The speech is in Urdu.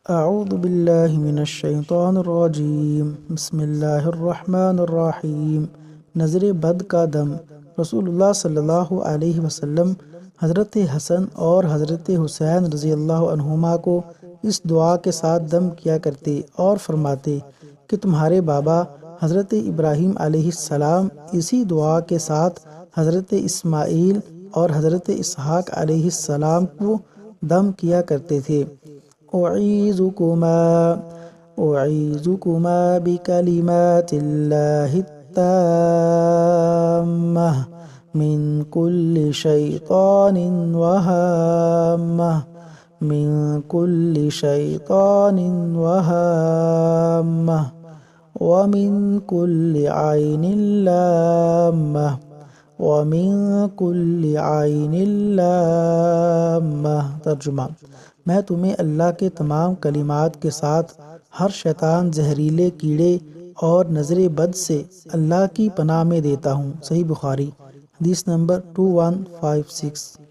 اعوذ باللہ من الشیطان الرجیم، بسم اللہ الرحمن الرحیم۔ نظر بد کا دم۔ رسول اللہ صلی اللہ علیہ وسلم حضرت حسن اور حضرت حسین رضی اللہ عنہما کو اس دعا کے ساتھ دم کیا کرتے اور فرماتے کہ تمہارے بابا حضرت ابراہیم علیہ السلام اسی دعا کے ساتھ حضرت اسماعیل اور حضرت اسحاق علیہ السلام کو دم کیا کرتے تھے۔ اعیذکما بکلمات اللہ التامہ من کل شیطان وہامہ ومن کل عین لامہ۔ ترجمہ: میں تمہیں اللہ کے تمام کلمات کے ساتھ ہر شیطان، زہریلے کیڑے اور نظر بد سے اللہ کی پناہ میں دیتا ہوں۔ صحیح بخاری، حدیث نمبر 2156۔